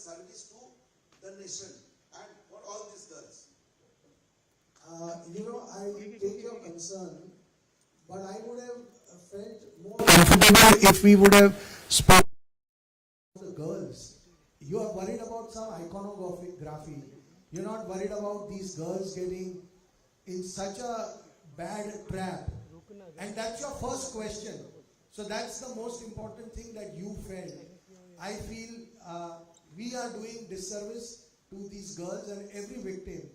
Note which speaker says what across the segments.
Speaker 1: service to the nation and for all these girls.
Speaker 2: I take your concern, but I would have felt more comfortable if we would have spoken to the girls. You are worried about some iconography. You're not worried about these girls getting in such a bad trap. And that's your first question. So that's the most important thing that you felt. I feel we are doing disservice to these girls and every victim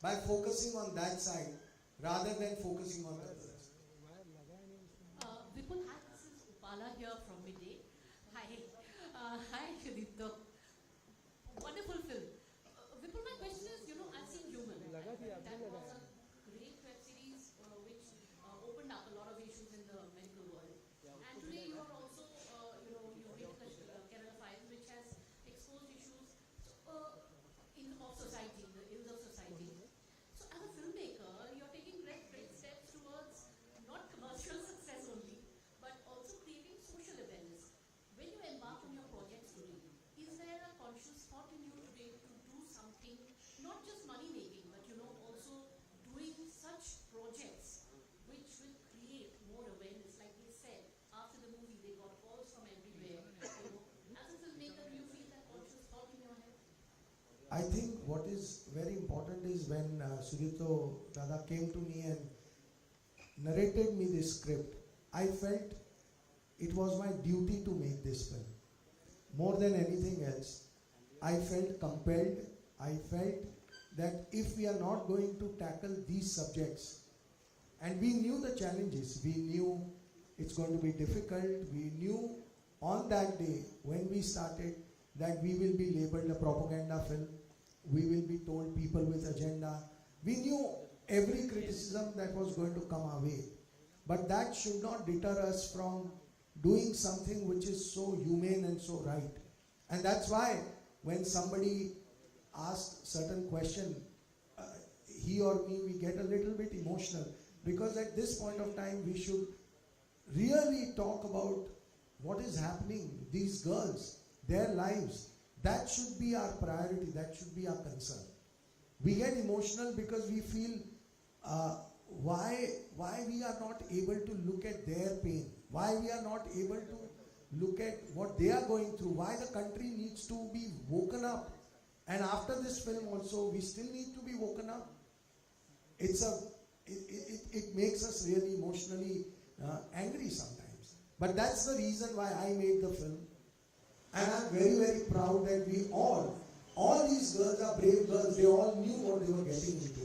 Speaker 2: by focusing on that side rather than focusing on the girls.
Speaker 3: Vipul, hi, this is Upala here from Midday. Hi, hi, Sudipto. Wonderful film. Vipul, my question is, I've seen Human. That was a great web series which opened up a lot of issues in the medical world. And today you are also, you made the Kerala Files, which has exposed issues of society, the ills of society. So as a filmmaker, you're taking great steps towards not commercial success only, but also creating social awareness. When you embark on your projects today, is there a conscious thought in you today to do something, not just money making, but also doing such projects which will create more awareness? Like they said, after the movie, they got calls from everywhere. As a filmmaker, do you feel that conscious thought in your head?
Speaker 2: I think what is very important is when Sudipto Dada came to me and narrated me this script, I felt it was my duty to make this film. More than anything else, I felt compelled. I felt that if we are not going to tackle these subjects, and we knew the challenges, we knew it's going to be difficult, we knew on that day when we started that we will be labeled a propaganda film, we will be told people with agenda. We knew every criticism that was going to come our way. But that should not deter us from doing something which is so humane and so right. And that's why when somebody asks certain question, he or me, we get a little bit emotional, because at this point of time we should really talk about what is happening, these girls, their lives. That should be our priority, that should be our concern. We get emotional because we feel why we are not able to look at their pain, why we are not able to look at what they are going through, why the country needs to be woken up. And after this film also, we still need to be woken up. It makes us really emotionally angry sometimes. But that's the reason why I made the film. And I'm very, very proud that we all these girls are brave girls. They all knew what they were getting into.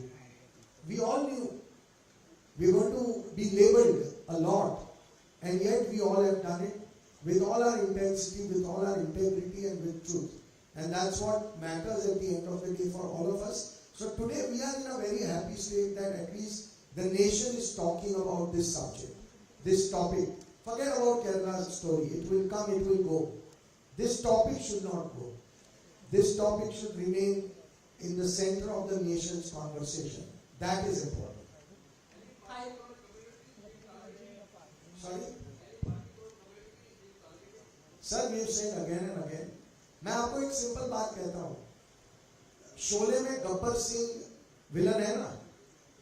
Speaker 2: We all knew we were going to be labeled a lot. And yet we all have done it with all our intensity, with all our integrity and with truth. And that's what matters at the end of the day for all of us. So today we are in a very happy state that at least the nation is talking about this subject, this topic. Forget about Kerala's story. It will come, it will go. This topic should not go. This topic should remain in the center of the nation's conversation. That is important. Sorry? Sir, we have said again and again. मैं आपको एक simple बात कहता हूँ. शोले में Gabbar Singh villain है ना,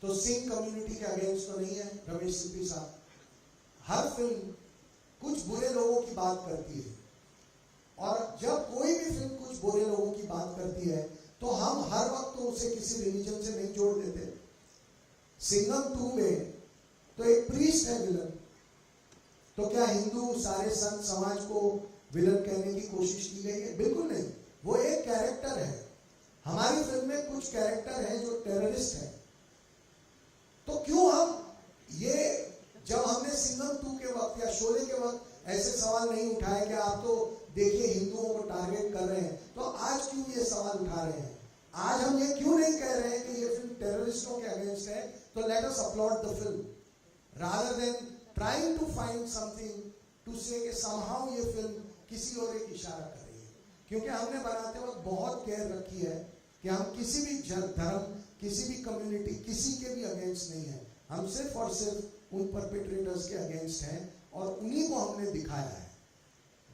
Speaker 2: तो सिंह कम्युनिटी के अगेंस्ट तो नहीं है रमेश सिप्पी साहब. हर फिल्म कुछ बुरे लोगों की बात करती है, और जब कोई भी फिल्म कुछ बुरे लोगों की बात करती है तो हम हर वक्त तो उसे किसी रिलीजन से नहीं जोड़ देते. सिंघम 2 में तो एक प्रीस्ट है विलन, तो क्या हिंदू सारे संत समाज को विलन कहने की कोशिश की गई है? बिल्कुल नहीं. वो एक कैरेक्टर है. हमारी फिल्म में कुछ कैरेक्टर हैं जो टेररिस्ट हैं. तो क्यों हम ये, जब हमने सिंघम 2 के वक्त या शोले के वक्त ऐसे सवाल नहीं उठाए कि आप तो देखिए हिंदुओं को टारगेट कर रहे हैं, तो आज क्यों ये सवाल उठा रहे हैं? आज हम ये क्यों नहीं कह रहे हैं कि ये फिल्म टेररिस्टों के अगेंस्ट है? तो let us upload the film rather than trying to find something to say कि somehow ये फिल्म किसी और एक इशारा कर रही है. क्योंकि हमने बनाते वक्त बहुत केयर रखी है कि हम किसी भी धर्म, किसी भी कम्युनिटी, किसी के भी अगेंस्ट नहीं है. हम सिर्फ और सिर्फ उन परपेट्रेटर्स के अगेंस्ट हैं और उन्हीं को हमने दिखाया है.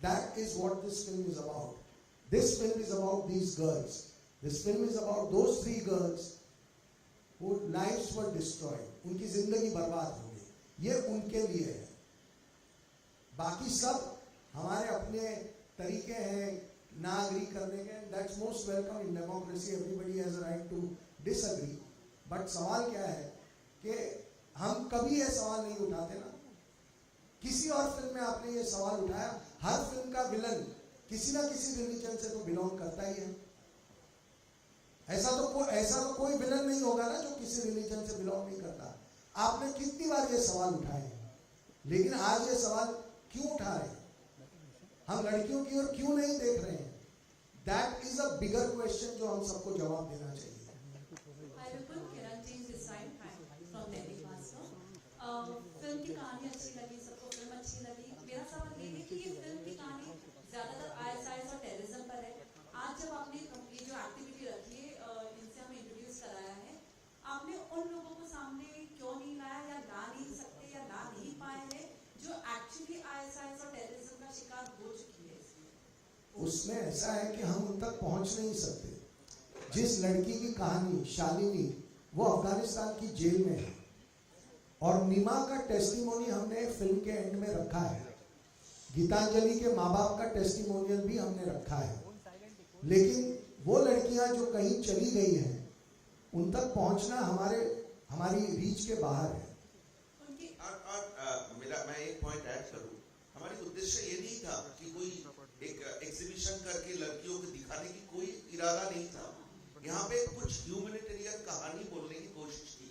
Speaker 2: That is what this film is about. This film is about these girls. This film is about those 3 girls whose lives were destroyed. उनकी जिंदगी बर्बाद हो गई. ये उनके लिए है. बाकी सब हमारे अपने तरीके हैं ना agree करने के. That's most welcome in democracy. Everybody has a right to disagree. But सवाल क्या है कि हम कभी ये सवाल नहीं उठाते ना. किसी और फिल्म में आपने ये सवाल उठाया. हर फिल्म का विलन किसी ना किसी रिलीजन से तो बिलोंग करता ही है. ऐसा तो कोई विलन नहीं होगा ना जो किसी रिलीजन से बिलोंग नहीं करता. आपने कितनी बार ये सवाल उठाए हैं, लेकिन आज ये सवाल क्यों उठा रहे हैं? हम लड़कियों की ओर क्यों नहीं देख रहे हैं? That is a bigger question जो हम सबको जवाब देना चाहिए.
Speaker 3: फिल्म की कहानी अच्छी लगी, सबको फिल्म अच्छी लगी. मेरा सवाल ये है कि ये फिल्म की कहानी ज्यादातर ISIS और टेररिज्म पर है. आज जब आपने ये जो एक्टिविटी रखी है, इनसे हमें इंट्रोड्यूस कराया है, आपने उन लोगों को सामने क्यों नहीं लाया या ला नहीं सकते या ला नहीं पाए हैं जो एक्चुअली ISIS और टेररिज्म का शिकार हो चुकी है?
Speaker 2: उसमें ऐसा है कि हम उन तक पहुंच नहीं सकते. जिस लड़की की कहानी शालिनी, वो अफगानिस्तान की जेल में है और नीमा का टेस्टिमोनी हमने फिल्म के एंड में रखा है. गीतांजलि के माँ बाप का टेस्टिमोनियल भी हमने रखा है. लेकिन वो लड़कियां जो कहीं चली गई हैं, उन तक पहुंचना हमारी रीच के बाहर है.
Speaker 1: मैं एक पॉइंट ऐड करूं. हमारी उद्देश्य ये नहीं था कि कोई एक एग्जीबिशन करके लड़कियों को दिखाने की कोई इरादा नहीं था. यहाँ पे कुछ ह्यूमैनिटेरियन कहानी बोलने की कोशिश की.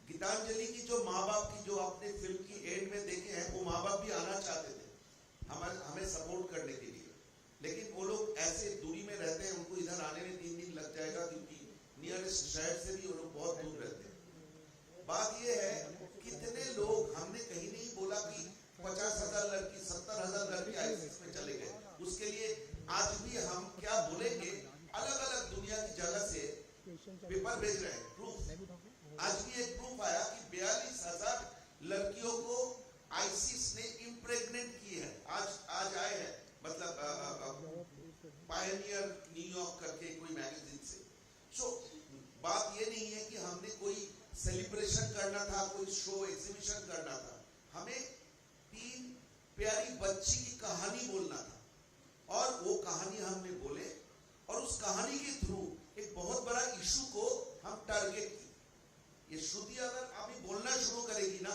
Speaker 1: गीतांजलि की जो माँ बाप की जो आपने फिल्म की एंड में देखे हैं, वो माँ बाप भी आना चाहते थे हमें सपोर्ट करने के लिए, लेकिन वो लोग ऐसे दूरी में रहते हैं, उनको इधर आने में 3 दिन लग जाएगा क्योंकि नियरेस्ट शहर से भी वो लोग बहुत दूर रहते हैं. बात ये है कितने लोग, हमने कहीं नहीं बोला कि 50,000 लड़की 70,000 लड़की आईसीस में चले गए. उसके लिए आज भी हम क्या बोलेंगे, अलग अलग दुनिया की जगह से पेपर भेज रहे हैं, प्रूफ. आज भी एक प्रूफ आया कि 42,000 लड़कियों को आईसीस ने इम्प्रेग्नेंट की है. आज आए हैं, मतलब पायनियर न्यूयॉर्क करके कोई मैगजीन से. सो बात ये नहीं है कि हमने कोई सेलिब्रेशन करना था, कोई शो एग्जीबिशन करना था. हमें 3 प्यारी बच्ची की कहानी बोलना था और वो कहानी हमने बोले और उस कहानी के थ्रू एक बहुत बड़ा इशू को हम टारगेट किए. ये श्रुति अगर अभी बोलना शुरू करेगी ना,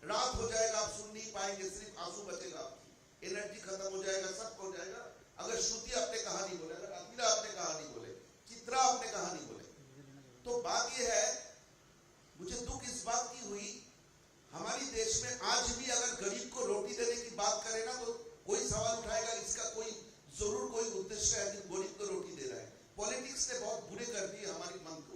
Speaker 1: रात हो जाएगा, आप सुन नहीं पाएंगे, सिर्फ आंसू बचेगा, आपकी एनर्जी खत्म हो जाएगा, सब हो जाएगा. अगर श्रुति आपने कहानी बोले, अगर अमीरा आपने कहानी बोले, चित्रा आपने कहानी बोले, तो बात यह है, मुझे दुख इस बात की हुई, हमारी देश में आज भी अगर गरीब को रोटी देने की बात करें ना, तो कोई सवाल उठाएगा, इसका कोई जरूर कोई उद्देश्य है कि गरीब को रोटी दे रहा है. पॉलिटिक्स ने बहुत बुरे कर दिए हमारी मन को.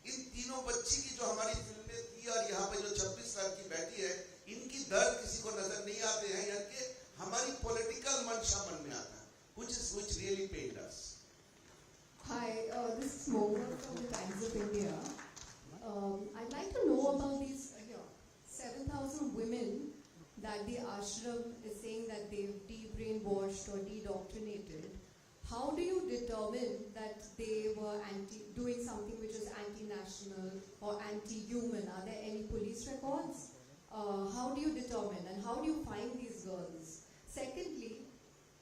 Speaker 1: इन तीनों बच्ची की जो हमारी फिल्म में थी और यहाँ पे जो 26 साल की बैठी है, इनकी दर्द किसी को नजर नहीं आते हैं, यानी कि हमारी पॉलिटिकल मंशा मन में आता है, which really pained us.
Speaker 4: Hi, this is Mohan from the Times of India. I'd like to know about these 7,000 women that the ashram is saying that they've de-brainwashed or de-doctrinated. How do you determine that they were doing something which is anti-national or anti-human? Are there any police records? How do you determine and how do you find these girls? Secondly,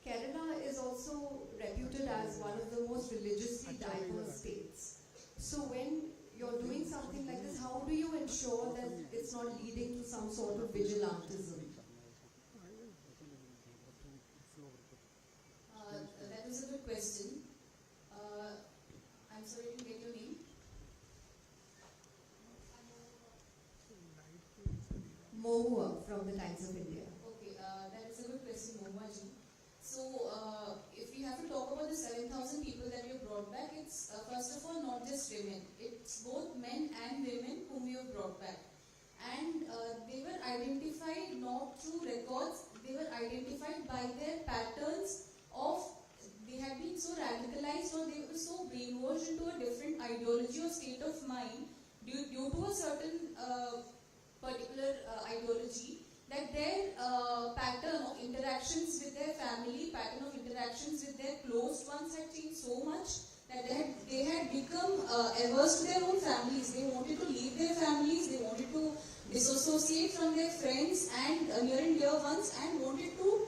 Speaker 4: Kerala is also reputed as one of the most religiously diverse states. So when you're doing something like this, how do you ensure that it's not leading to some sort of vigilantism?
Speaker 3: That was a good question. I'm sorry, I didn't get your name.
Speaker 4: Mohua from the Times of India.
Speaker 3: Okay, that is a good question, Mohua ji. So, if we have to talk about the 7,000 people that we have brought back, it's first of all not just women. It's both men and women whom we have brought back. And they were identified not through records, they were identified by their patterns of, they had been so radicalized or they were so brainwashed into a different ideology or state of mind due to a certain particular ideology
Speaker 4: that their pattern of interactions with their family, pattern of interactions with their close ones had changed so much that they had become averse to their own families. They wanted to leave their families, they wanted to disassociate from their friends and near and dear ones, and wanted to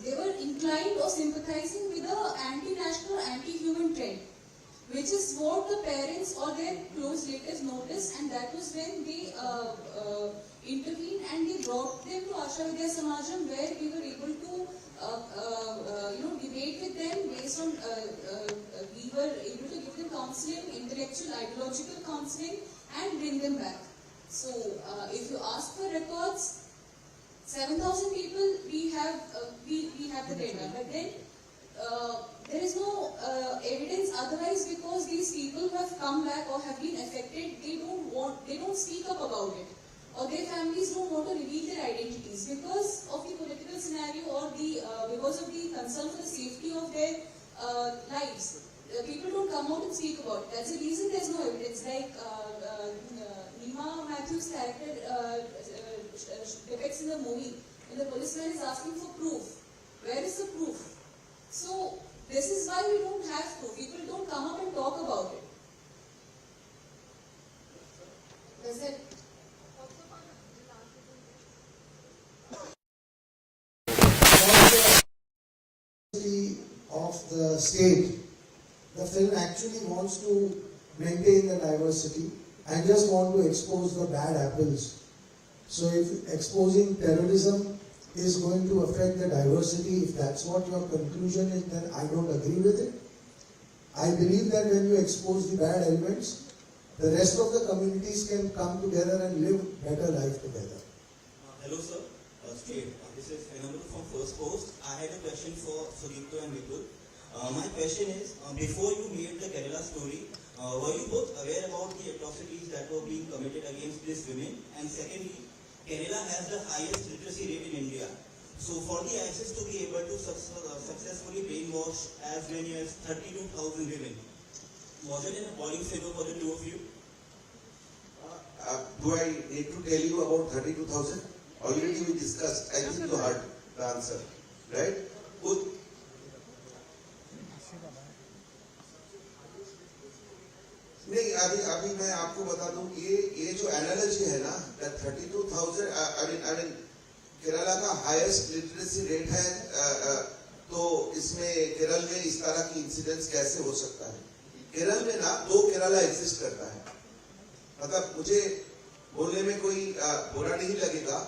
Speaker 4: they were inclined or sympathizing with the anti-national, anti-human trend, which is what the parents or their close relatives noticed, and that was when they intervened and they brought them to Asha Vidya Samajam, where we were able to debate with them based on we were able to give them counseling, intellectual, ideological counseling, and bring them back. So if you ask for records, 7,000 people we have the data, but then there is no evidence otherwise, because these people who have come back or have been affected, they don't speak up about it, or their families don't want to reveal their identities because of the political scenario or because of the concern for the safety of their lives. People don't come out and speak about it. That's the reason there's no evidence. Like Nima Matthews' character depicts in the movie, when the policeman is asking for proof. Where is the proof? So this is why we don't have proof. People don't come up and talk about it. That's it.
Speaker 2: Of the state, the film actually wants to maintain the diversity and just want to expose the bad apples. So if exposing terrorism is going to affect the diversity, if that's what your conclusion is, then I don't agree with it. I believe that when you expose the bad elements, the rest of the communities can come together and live better life together.
Speaker 5: Hello sir, this is Phenomena from First Post. I had a question for Sudipto and Vipul. My question is, before you made the Kerala story, were you both aware about the atrocities that were being committed against these women? And secondly, Kerala has the highest literacy rate in India. So for the ISIS to be able to successfully brainwash as many as 32,000 women, was it an appalling figure for the two of you?
Speaker 1: Do I need to tell you about 32,000? Already we discussed. I think you heard the answer, right? Good. नहीं अभी मैं आपको बता दूं ये जो analogy है ना, that 32,000 I mean केरला का हाईएस्ट लिटरेसी रेट है, तो इसमें केरल में इस तरह की इंसिडेंट्स कैसे हो सकता है? केरल में ना दो केरला एग्जिस्ट करता है. मतलब मुझे बोलने में कोई बुरा नहीं लगेगा.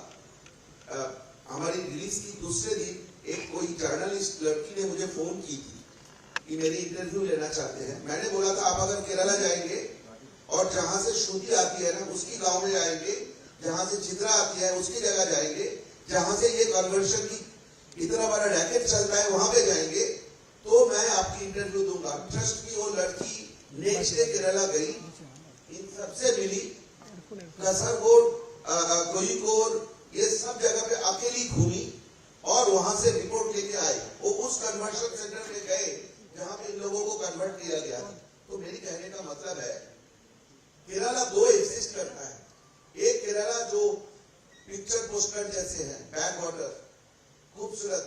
Speaker 1: हमारी रिलीज की दूसरे दिन एक कोई जर्नलिस्ट लड़की ने मुझे फोन की थी कि मेरी इंटरव्यू लेना चाहते हैं. मैंने बोला था आप अगर केरला जाएंगे और जहां से श्रुति आती है ना उसकी गांव में जाएंगे, जहां से चित्रा आती है उसकी जगह जाएंगे, जहां से ये कन्वर्शन की इतना बड़ा रैकेट चलता है वहां पे जाएंगे, तो मैं आपकी इंटरव्यू दूंगा. ट्रस्ट की वो लड़की नेक्स्ट डे केरला गई, इन सबसे मिली, कसरगोड, कोयिकोड, ये सब जगह पे अकेली घूमी और वहां से रिपोर्ट लेके आई. वो उस कन्वर्शन सेंटर में गए जहां पे इन लोगों को कन्वर्ट किया गया था. तो मेरी कहने का मतलब है केरला दो एग्जिस्ट करता है. एक केरला जो पिक्चर पोस्टर जैसे है, बैक वाटर, खूबसूरत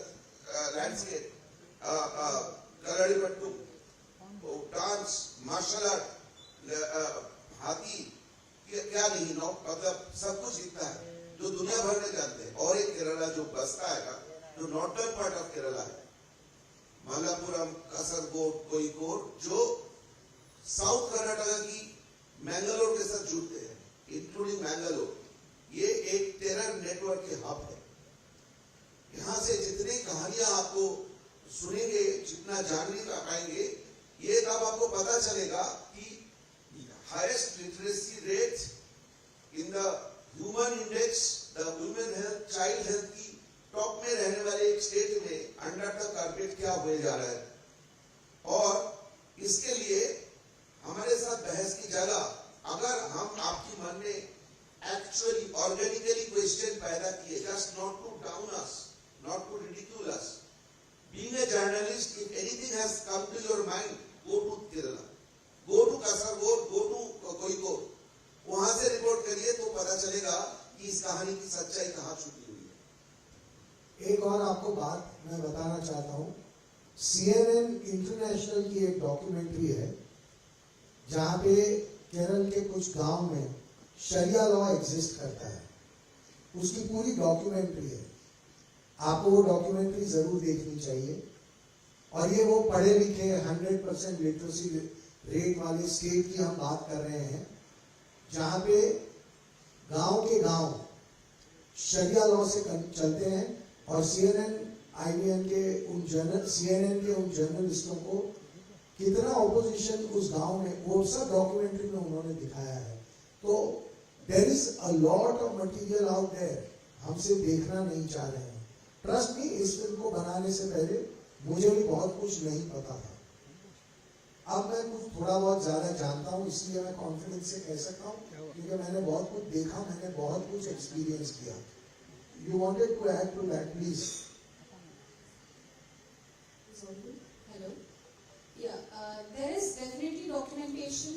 Speaker 1: लैंडस्केप, कलड़ीपट्टू, डांस, मार्शल आर्ट, हाथी, क्या नहीं, मतलब सब कुछ दिखता है जो दुनिया भर में जानते हैं. और एक केरला जो बसता है ना, जो नॉर्दर्न पार्ट ऑफ केरला है, मलप्पुरम, कासरगोड, कोयिकोड, जो साउथ कर्नाटका की मैंगलोर के साथ जुड़ते हैं, इंक्लूडिंग मैंगलोर. ये एक टेरर नेटवर्क के हब है. यहां से जितनी कहानियां आपको सुनेंगे, जितना जानने का पाएंगे, ये तब आपको पता चलेगा कि highest literacy rate in the human index, the women health, child health की टॉप में रहने वाले एक स्टेट में अंडर द कारपेट क्या हुए जा रहा है. और इसके लिए हमारे साथ बहस की जगह अगर हम आपके मन में एक्चुअली ऑर्गेनिकली क्वेश्चन पैदा किए, just not to down us, not to ridicule us, being a journalist, if anything has come to your mind, go to Kerala, go to Kasaragod, go to Kozhikode, वहां से रिपोर्ट करिए तो पता चलेगा कि इस कहानी की सच्चाई कहाँ छुपी हुई है।
Speaker 2: एक और आपको बात मैं बताना चाहता हूँ, CNN इंटरनेशनल की एक डॉक्यूमेंट्री है जहाँ पे केरल के कुछ गांव में शरिया लॉ एग्जिस्ट करता है, उसकी पूरी डॉक्यूमेंट्री है। आपको वो डॉक्यूमेंट्री जरूर देखनी चाहिए। और ये वो पढ़े लिखे 100% लिटरेसी रेट वाले स्टेट की हम बात कर रहे हैं जहाँ पे गांव के गांव शरिया लॉ से चलते हैं। और CNN के उन जर्नलिस्टों को कितना ऑपोजिशन उस गांव में, वो सब डॉक्यूमेंट्री में उन्होंने दिखाया है। तो there is a lot of material out there, हम सिर्फ देखना नहीं चाह रहे हैं। ट्रस्ट मी, इस फिल्म को बनाने से पहले मुझे भी बहुत कुछ नहीं पता था। अब मैं कुछ थोड़ा बहुत ज्यादा जानता हूँ, इसलिए मैं कॉन्फिडेंस से कह सकता हूँ क्योंकि मैंने बहुत कुछ देखा, मैंने बहुत कुछ एक्सपीरियंस किया। You wanted to add to that, please.
Speaker 6: Hello. Yeah, there is definitely documentation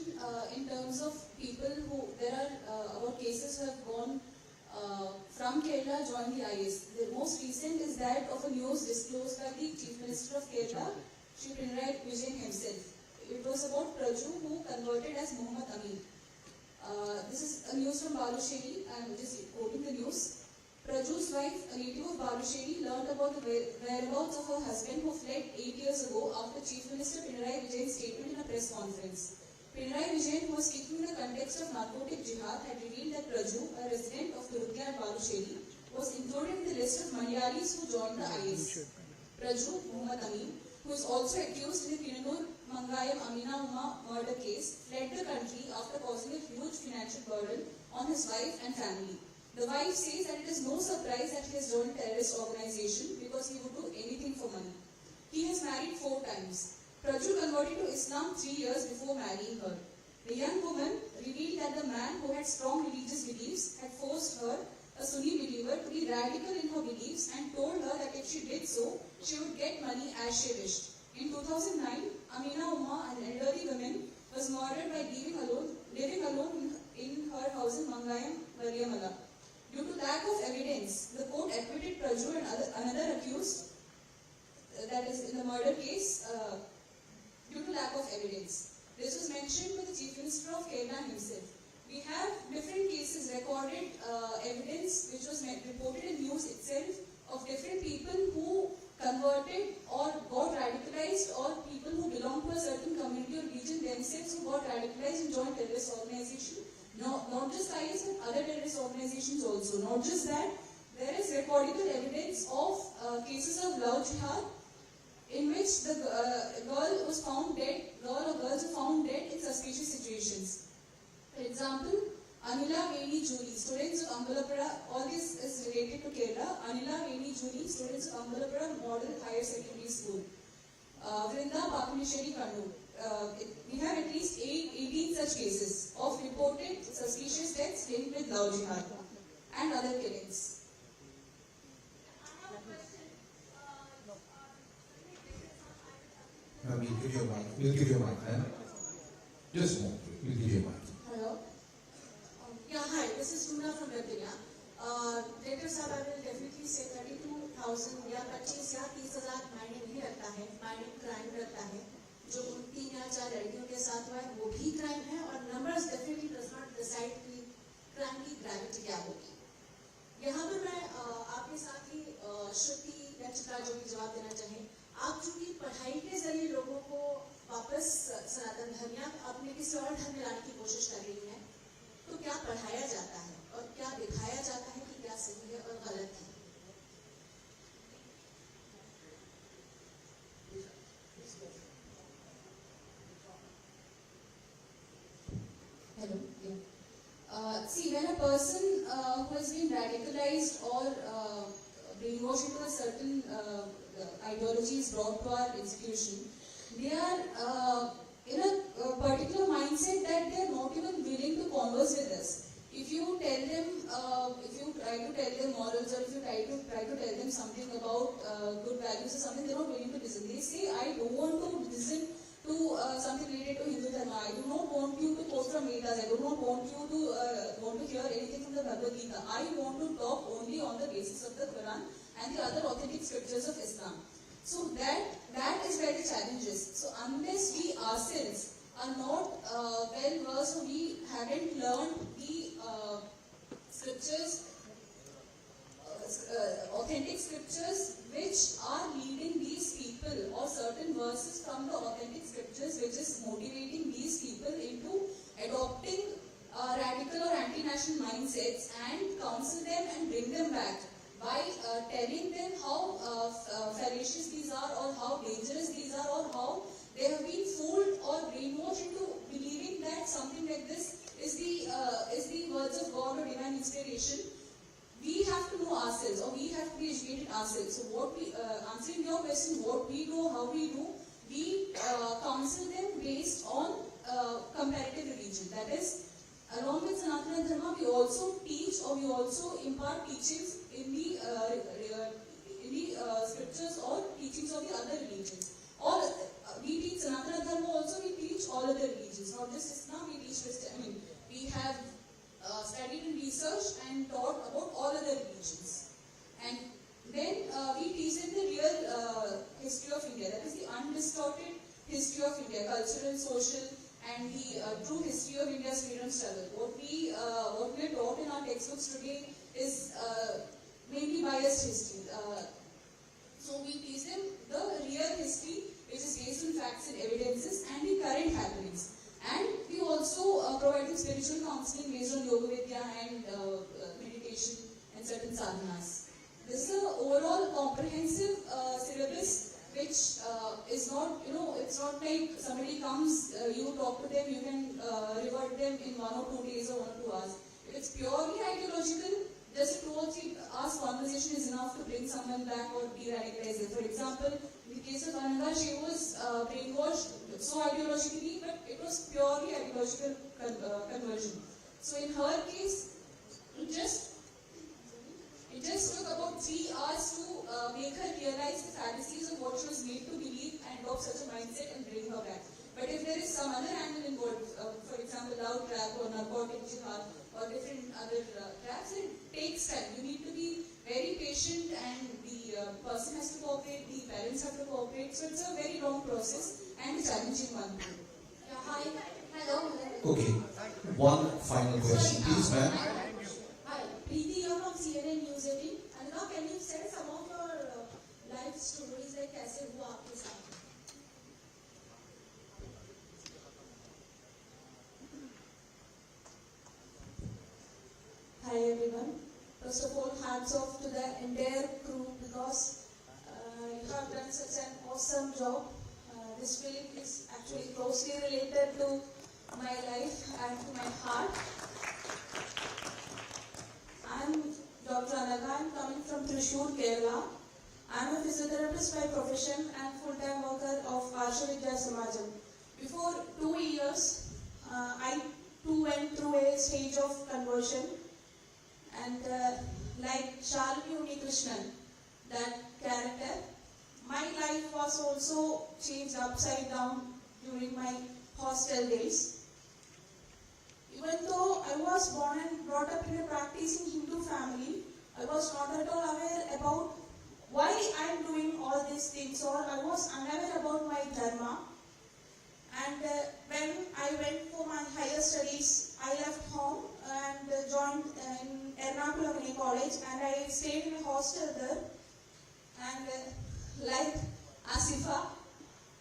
Speaker 6: in terms of people who, there are about cases who have gone from Kerala, joined the IS. The most recent is that of a news disclosed by the Chief Minister of Kerala, Shri Pinarayi Vijayan himself. It was about Praju, who converted as Muhammad Amin. This is a news from Balusheri. I am just quoting the news. Praju's wife, a native of Balusheri, learned about the whereabouts of her husband who fled 8 years ago after Chief Minister Pinarayi Vijayan's statement in a press conference. Pinarayi Vijayan, who was speaking in the context of narcotic jihad, had revealed that Praju, a resident of Turutya and Balusheri, was included in the list of Malayalis who joined the IS. Praju, Muhammad Amin, who is also accused in the Kiranur Mangayam Amina Umma murder case, fled the country after causing a huge financial burden on his wife and family. The wife says that it is no surprise that he has joined a terrorist organization because he would do anything for money. He has married 4 times. Praju converted to Islam 3 years before marrying her. The young woman revealed that the man who had strong religious beliefs had forced her, a Sunni believer, to be radical in her beliefs and told her that if she did so, she would get money as she wished. In 2009, Amina Umma, an elderly woman, was murdered by living alone in her house in Mangayam, Variamala. Due to lack of evidence, the court acquitted Praju and another accused, that is in the murder case, due to lack of evidence. This was mentioned by the Chief Minister of Kerala himself. We have different cases, recorded evidence which was reported in news itself of different people who converted or got radicalized, or people who belong to a certain community or region themselves who got radicalized and joined terrorist organization. No, not just IS but other terrorist organizations also. Not just that, there is recordable evidence of cases of love jihad in which the girl was found dead, girl or girls were found dead in suspicious situations. For example, Anila Veni Julie, students of Ambalapura, all this is related to Kerala. Anila Veni Julie, students of Ambalapura Model Higher Secondary School. Vrinda Pakunisheri Kannur. We have at least 18 such cases of reported suspicious deaths linked with love jihad and other killings.
Speaker 7: We'll give you a mic. We'll give you a mic, man. Just a moment. We'll give you a mic.
Speaker 6: Hello. Yeah, hi. This is Muna from Webinar. Later, sir, I will definitely say 32,000 या 25 या 30,000 मायने नहीं रखता है, मायने crime रखता है। जो 3 या 4 लड़कियों के साथ हुआ है वो भी क्राइम है, और numbers definitely does not decide कि क्राइम की ग्रेविटी क्या होगी। यहाँ पर मैं आपके साथ ही श्रुति या चित्रा जो भी जवाब देना चाहें, आप चूंकि पढ़ाई के जरिए लोगों को वापस सनातन धर्म या अपने किसी और धर्म में लाने की कोशिश कर रही हैं, तो क्या पढ़ाया जाता है और क्या दिखाया जाता है कि क्या सही है और गलत है? Hello. Yeah. See, when a person who has been radicalized or brainwashed into a certain ideology is brought to our institution, they are in a particular mindset that they are not even willing to converse with us. If you tell them, if you try to tell them morals, or if you try to tell them something about good values or something, they are not willing to listen. They say, I don't want to listen to something related to Hindu Dharma. I do not want you to quote from from Vedas. I do not want you to hear anything from the Bhagavad Gita. I want to talk only on the basis of the Quran and the other authentic scriptures of Islam. So that is where the challenge is. So unless we ourselves are not well versed, or we haven't learned the scriptures, authentic scriptures which are leading these people, or certain verses from the authentic scriptures which is motivating these people into adopting radical or anti-national mindsets, and counsel them and bring them back by telling them how fallacious these are, or how dangerous these are, or how they have been fooled or brainwashed into believing that something like this is the words of God or divine inspiration. We have to know ourselves, or we have to be educated ourselves. So what we, answering your question, what we do, how we do, we counsel them based on comparative religion. That is, along with Sanatana Dharma, we also teach, or we also impart teachings in the scriptures or teachings of the other religions. We teach Sanatana Dharma also, we teach all other religions, not just Islam, we teach Christian. I mean, we have studied and researched and taught about all other religions. And then we teach them the real history of India, that is the undistorted history of India, cultural, social, and the true history of India's freedom struggle. What we are taught in our textbooks today is mainly biased history. So we teach them the real history, which is based on facts and evidences, and the current happenings. And we also provide them spiritual counseling based on Yoga Vidya and meditation and certain sadhanas. This is an overall comprehensive syllabus, which is not, it's not like somebody comes, you talk to them, you can revert them in 1 or 2 days or 1 or 2 hours. If it's purely ideological, just a 2 or 3 hours conversation is enough to bring someone back or de-radicalize them. For example, in the case of Ananda, she was brainwashed so ideologically, but it was purely ideological conversion. So in her case, it just took about 3 hours to make her realize the fallacies of what she was made to believe and adopt such a mindset and bring her back. But if there is some other angle involved, for example, loud trap or narcotic jihad or different other traps, it takes time. You need to be very patient, and the person has to cooperate, the parents have to cooperate. So it's a very long process and a challenging one.
Speaker 8: Yeah, hi. Hello.
Speaker 7: Okay, one final question, please, ma'am.
Speaker 8: Hi, Preeti here from CNN News 18. And now can you share some of your life stories, like कैसे हुआ आपके साथ? Hi everyone. First of all, hats off to the entire crew, because you have done such an awesome job. This film is actually closely related to my life and to my heart. I'm Dr. Anaga. I'm coming from Thrissur, Kerala. I'm a physiotherapist by profession and full-time worker of Arsha Vidya Samajam. Before 2 years, I too went through a stage of conversion. And like Shalini Unnikrishnan, that character, my life was also changed upside down during my hostel days. Even though I was born and brought up in a practicing Hindu family, I was not at all aware about why I am doing all these things, or I was unaware about my dharma. And when I went for my higher studies, I left home and joined in Ernakulam College, and I stayed in a hostel there. And like Asifa,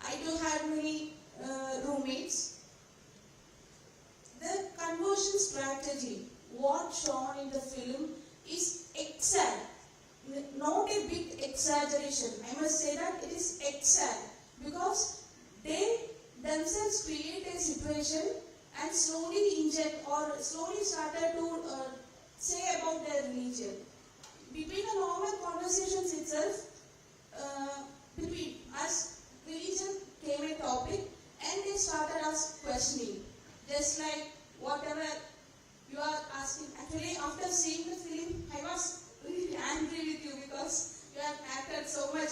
Speaker 8: I too had many roommates. The conversion strategy, what shown in the film, is exact. Not a big exaggeration. I must say that it is exact, because they themselves create a situation and slowly inject or slowly started to say about their religion. Between the normal conversations itself, between us, religion came a topic, and they started us questioning. Just like whatever you are asking. Actually, after seeing the film, I was really angry with you, because you have acted so much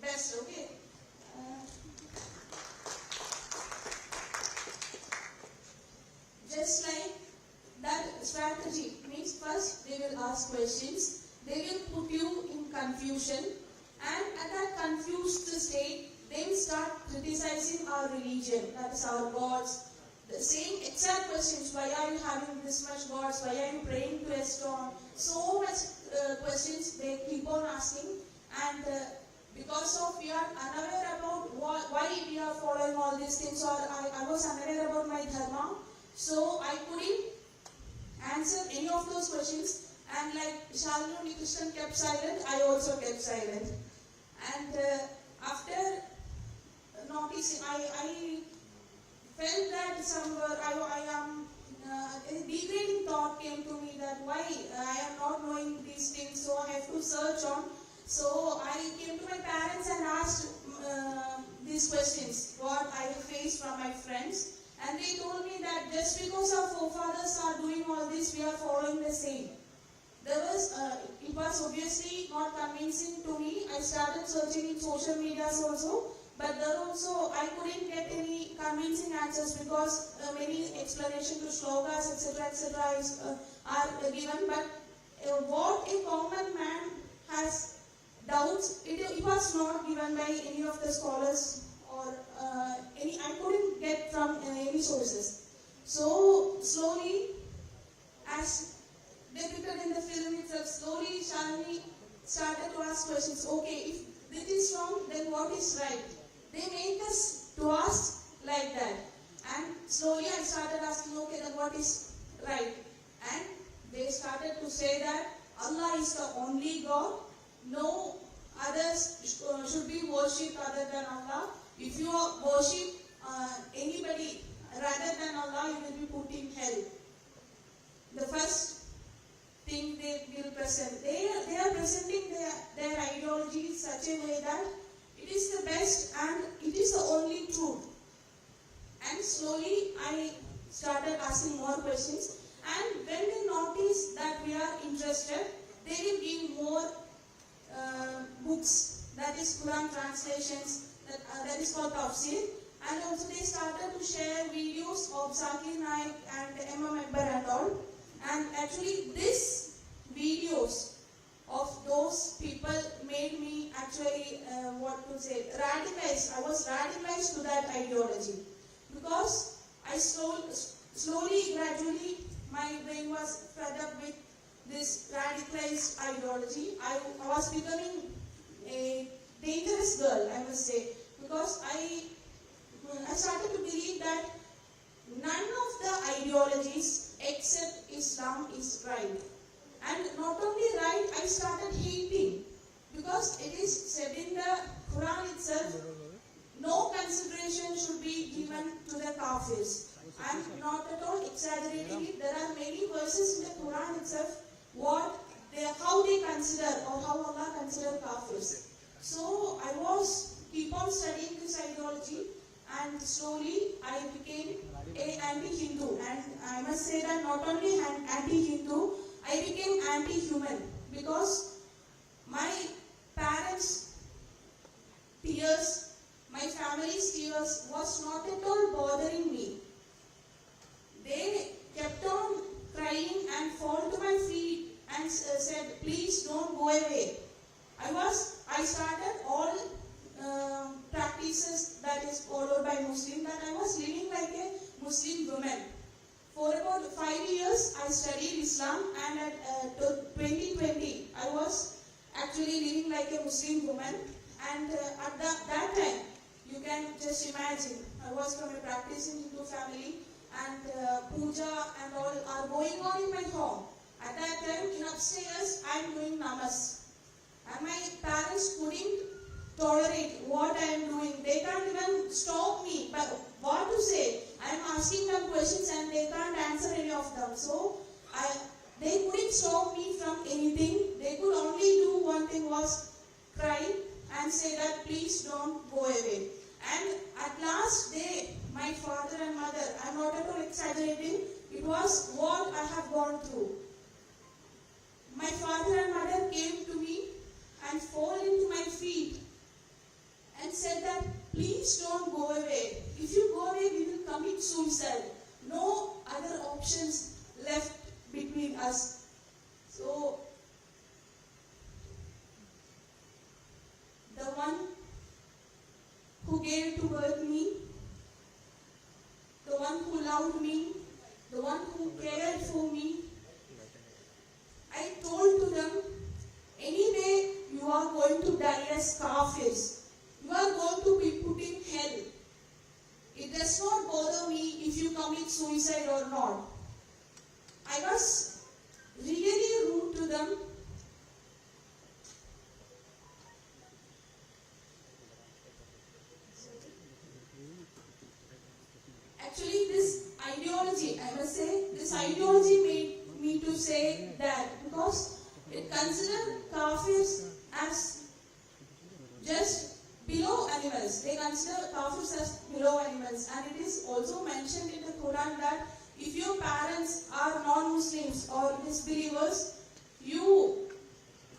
Speaker 8: best, okay? ask questions, they will put you in confusion, and at that confused state, they will start criticizing our religion, that is our gods. The same exact questions, why are you having this much gods, why are you praying to a stone, so much questions they keep on asking, and because of we are unaware about why we are following all these things, or I was unaware about my dharma, so I couldn't answer any of those questions, and like Shalini Krishnan kept silent, I also kept silent. And after noticing, I felt that somewhere I am a degrading thought came to me that why I am not knowing these things, so I have to search on. So I came to my parents and asked these questions, what I faced from my friends, and they told me that just because our forefathers are doing all this, we are following the same. It was obviously not convincing to me. I started searching in social medias also, but there also I couldn't get any convincing answers because many explanations to shlokas, etc., are given. But what a common man has doubts, it was not given by any of the scholars or I couldn't get from any sources. So slowly, as depicted in the film itself, slowly Shalini started to ask questions. Okay, if this is wrong, then what is right? They make us to ask like that. And slowly I started asking, okay, then what is right? And they started to say that Allah is the only God. No others should be worshipped other than Allah. If you worship anybody rather than Allah, you will be put in hell. The first thing they will present, they are presenting their ideology in such a way that it is the best and it is the only truth. And slowly I started asking more questions, and when they notice that we are interested, they will give more books, that is Quran translations, that is called Tafsir, and also they started to share videos of Zakir Naik and Imam Akbar and all. And actually these videos of those people made me actually, radicalized. I was radicalized to that ideology, because I slowly, gradually, my brain was fed up with this radicalized ideology. I was becoming a dangerous girl, I must say, because I started to believe that none of the ideologies except Islam is right. And not only right, I started hating, because it is said in the Quran itself, no consideration should be given to the kafirs. I'm not at all exaggerating it. There are many verses in the Quran itself how they consider or how Allah consider kafirs. So I keep on studying this ideology, and slowly I became an anti-Hindu. And I must say that not only anti-Hindu, I became anti-human, because my parents' tears, my family's tears was not at all bothering me. They kept on crying and fall to my feet and said, please don't go away. I started all practices that is followed by Muslim, that I was living like a Muslim woman. For about 5 years, I studied Islam, and at 2020, I was actually living like a Muslim woman. And at that time, you can just imagine, I was from a practicing Hindu family, and puja and all are going on in my home. At that time, in upstairs, I am doing namas. And my parents couldn't tolerate what I am doing. They can't even stop me. But what to say? I am asking them questions and they can't answer any of them. So they couldn't stop me from anything. They could only do one thing, was cry and say that please don't go away. And at last day, my father and mother, I am not at all exaggerating, it was what I have gone through. My father and mother came to me and fell into my feet and said that please don't go away. If you go away, we will commit suicide. No other options left between us. So birthed me, the one who loved me, the one who cared for me. I told to them, anyway, you are going to die as kafirs. You are going to be put in hell. It does not bother me if you commit suicide or not. I was really rude to them. Actually, this ideology, I must say, this ideology made me to say that because it considered kafirs as just below animals. They consider kafirs as below animals, and it is also mentioned in the Quran that if your parents are non-Muslims or disbelievers, you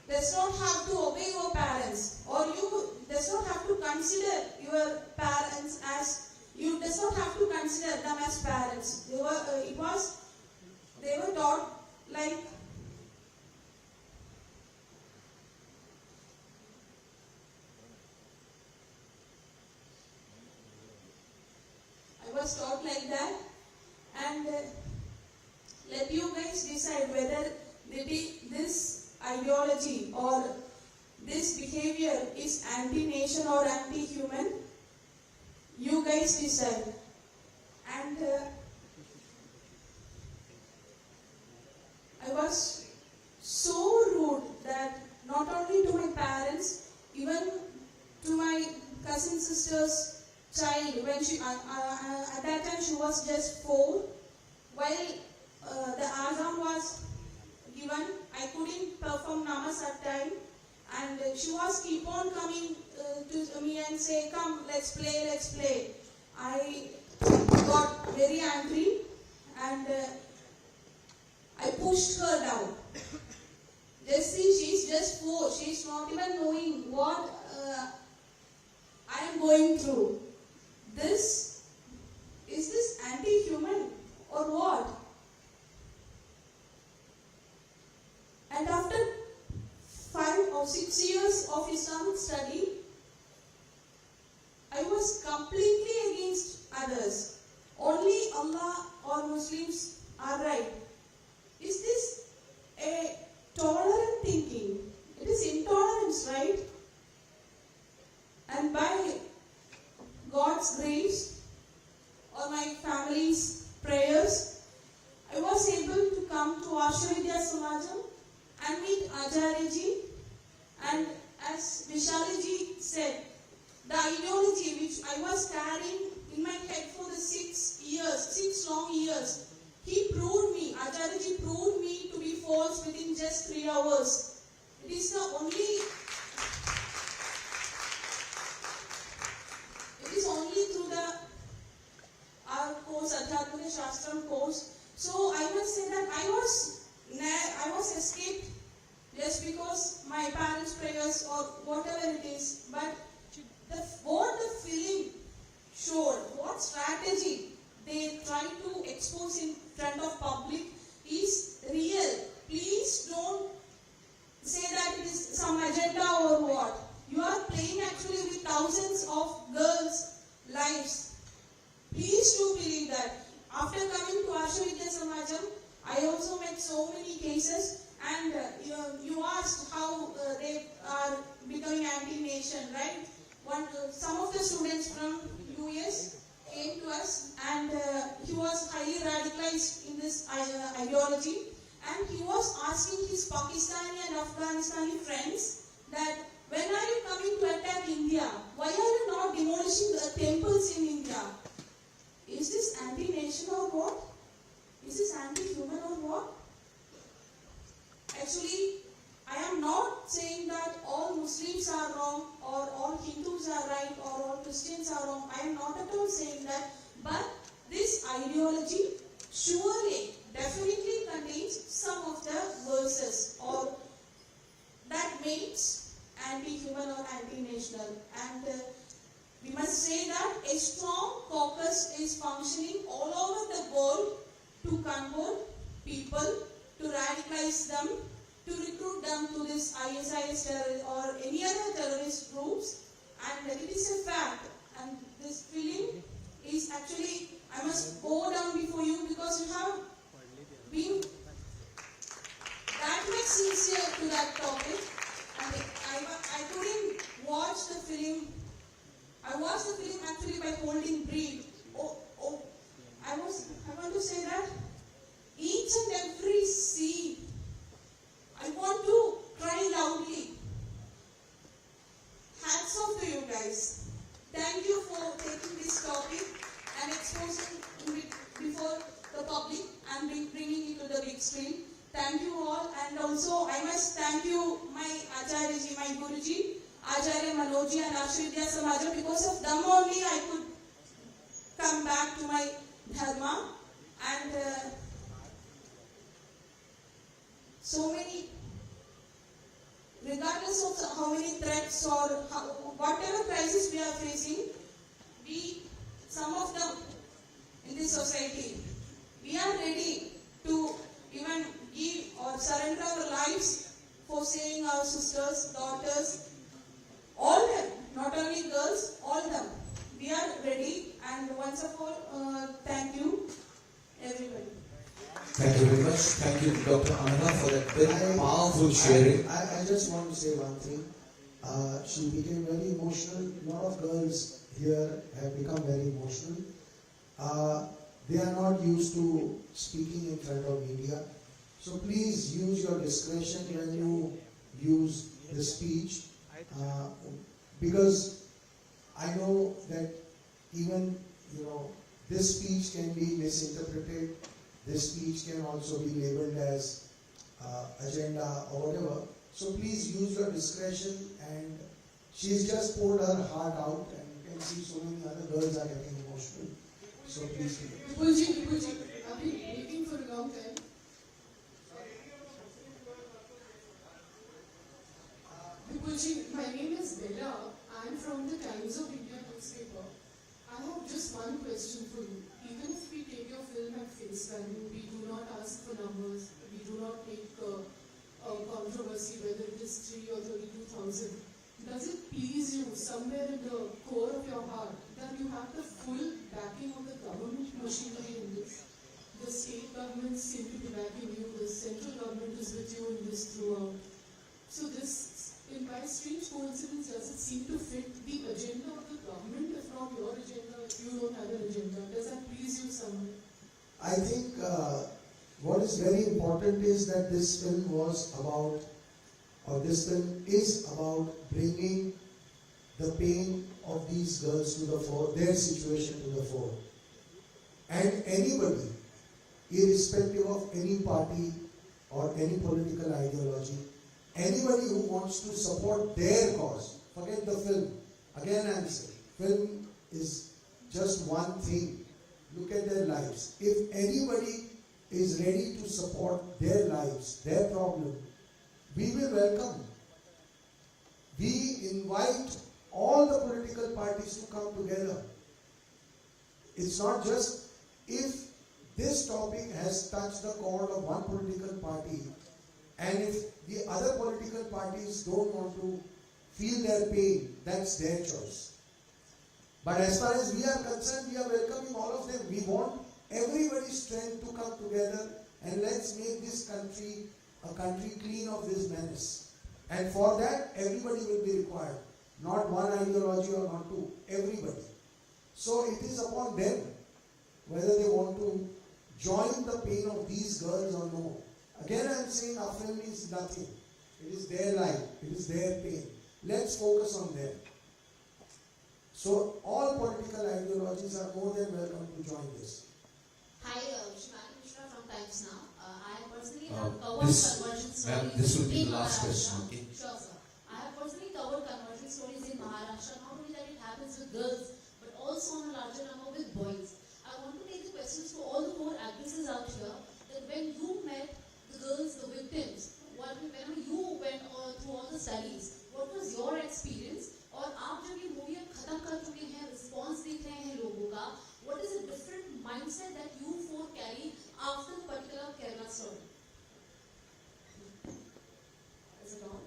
Speaker 8: does not have to obey your parents, or you does not have to consider your parents as you does not have to consider them as parents. They were taught like I was taught like that, and let you guys decide whether this ideology or this behavior is anti-nation or anti-human. You guys decide. And I was so rude that not only to my parents, even to my cousin sister's child, when she at that time she was just 4. While the azan was given, I couldn't perform namaz at time, and she was keep on coming to me and say, "Come, let's play, let's play." I got very angry, and I pushed her down. Just see, she's just 4. She's not even knowing what I am going through. Is this anti-human or what? And after 5 or 6 years of Islamic study, I was completely against others. Only Allah or Muslims are right. Is this a tolerant thinking? It is intolerance, right? And by God's grace or my family's prayers, I was able to come to Arsha Vidya Samajam and meet Acharya ji. And as Vishali ji said, the ideology which I was carrying in my head for the 6 long years, he proved me, Acharya ji proved me to be false within just 3 hours. It is only through our course, Adhyatmika Shastram course. So I must say that I was escaped just because my parents' prayers or whatever it is. But what the film showed, what strategy they try to expose in front of public is real. Please don't say that it is some agenda or what. You are playing actually with thousands of girls' lives. Please do believe that. After coming to Arsha Vidya Samajam, I also met so many cases, and you asked how they are becoming anti-nation, right? Some of the students from US came to us, and he was highly radicalized in this ideology, and he was asking his Pakistani and Afghanistani friends that when are you coming to attack India? Why are you not demolishing the temples in India? Is this anti-nation or what? Is this anti-human or what? Actually, I am not saying that all Muslims are wrong or all Hindus are right or all Christians are wrong. I am not at all saying that. But this ideology surely, definitely contains some of the verses or that makes anti-human or anti-national. And we must say that a strong caucus is functioning all over the world to convert people, to radicalize them, to recruit them to this ISIS or any other terrorist groups. And it is a fact. And this film is actually, I must bow down before you because you have been that much sincere to that topic. And I couldn't watch the film. I watched the film actually by holding breath. I want to say that each and every scene, I want to cry loudly. Hats off to you guys. Thank you for taking this topic and exposing it before the public and bringing it to the big screen. Thank you all, and also I must thank you, my Acharya ji, my Guruji, Acharya Manoji and Arshavidya Samajam. Because of them only I could come back to my dharma, and so many, regardless of how many threats or whatever crisis we are facing, some of them in this society, we are ready to even give or surrender our lives for saving our sisters, daughters, all them, not only girls, all them. We are ready, and once of all, thank you, everybody.
Speaker 7: Thank you very much. Thank you, Dr. Anna, for that very powerful sharing.
Speaker 2: I just want to say one thing. She became very emotional. A lot of girls here have become very emotional. They are not used to speaking in front of media. So please use your discretion when you use the speech. Because I know that even, this speech can be misinterpreted. This speech can also be labeled as agenda or whatever. So please use your discretion, and she's just poured her heart out, and you can see so many other girls are getting emotional. So please.
Speaker 9: Vipulji, I've been waiting for a long time. Vipulji, my name is Bella. I'm from the Times of India newspaper. I have just one question for you. Even if we take your film at face value, we do not ask for numbers, we do not make a controversy whether it is 3 or 32,000. Does it please you somewhere in the core of your heart that you have the full backing of the government machinery in this? The state governments seem to be backing you, the central government is with you in this throughout. So this, by strange coincidence, does it seem to fit the agenda of the government, if not your agenda, if you don't have an agenda? Does that please you somewhere?
Speaker 2: I think what is very important is that this film is about bringing the pain of these girls to the fore, their situation to the fore. And anybody, irrespective of any party or any political ideology, anybody who wants to support their cause, forget the film. Again I am saying, film is just one thing. Look at their lives. If anybody is ready to support their lives, their problem, we will welcome. We invite all the political parties to come together. It's not just if this topic has touched the chord of one political party, and if the other political parties don't want to feel their pain, that's their choice. But as far as we are concerned, we are welcoming all of them. We want everybody's strength to come together, and let's make this country a country clean of this menace. And for that, everybody will be required. Not one ideology or not two, everybody. So it is upon them whether they want to join the pain of these girls or no. Again I am saying our film is nothing. It is their life, it is their pain. Let's focus on them. So all political ideologies are more than welcome to join this.
Speaker 3: Hi, Shivani Mishra from Times Now. I personally have covered conversion stories.
Speaker 7: This will be
Speaker 3: in
Speaker 7: the last
Speaker 3: Maharashtra.
Speaker 7: question, okay?
Speaker 3: Sure, sir. I have personally covered conversion stories in Maharashtra. Not only that it happens with girls, but also on a larger number with boys. I want to take the questions for all the 4 actresses out here. That when you met the girls, the victims, whenever you went through all the studies, what was your experience? और आप जब ये movie खत्म कर चुके हैं, response देख रहे हैं लोगों का, what is a different mindset that you 4 carry after the particular Kerala story? Is it on?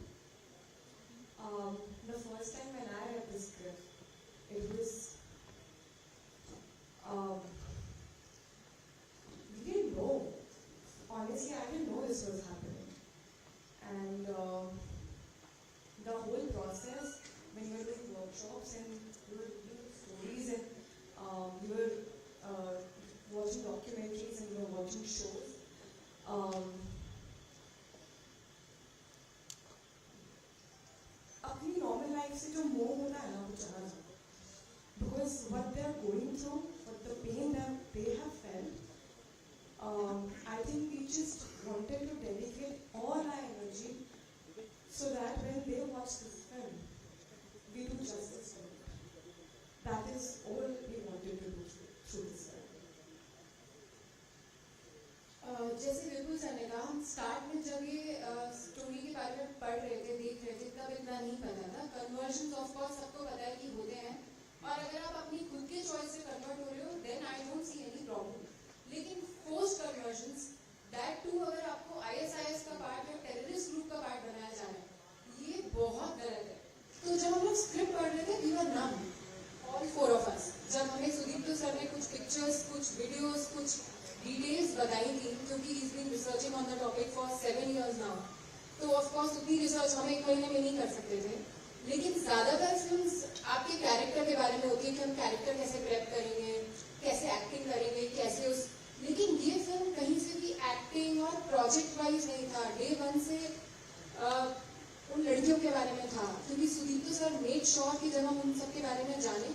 Speaker 4: आप अपनी खुद के चॉइस से कन्वर्ट हो रहे हो, then I don't see any problem. लेकिन फोर्स्ड कन्वर्जन्स, दैट टू अगर आपको ISIS का पार्ट या टेररिस्ट ग्रुप का पार्ट बनाया जा रहा है, ये बहुत गलत है. तो जब हम लोग स्क्रिप्ट पढ़ रहे थे, we were numb, all 4 of us. जब हमें सुदीप्तो सर ने कुछ पिक्चर्स, कुछ वीडियोस, कुछ डिटेल्स बताई थी, क्योंकि he's been researching on the topic for 7 years now. तो ऑफ कोर्स उतनी रिसर्च हम 1 महीने में नहीं कर सकते थे. लेकिन ज्यादातर फिल्म्स आपके कैरेक्टर के बारे में होती है कि हम कैरेक्टर कैसे प्रेप करेंगे, कैसे एक्टिंग करेंगे, कैसे उस. लेकिन ये फिल्म कहीं से भी एक्टिंग और प्रोजेक्ट वाइज नहीं था. डे 1 से उन लड़कियों के बारे में था, क्योंकि सुदीप्तो सर मेड श्योर कि जब हम उन सब के बारे में जाने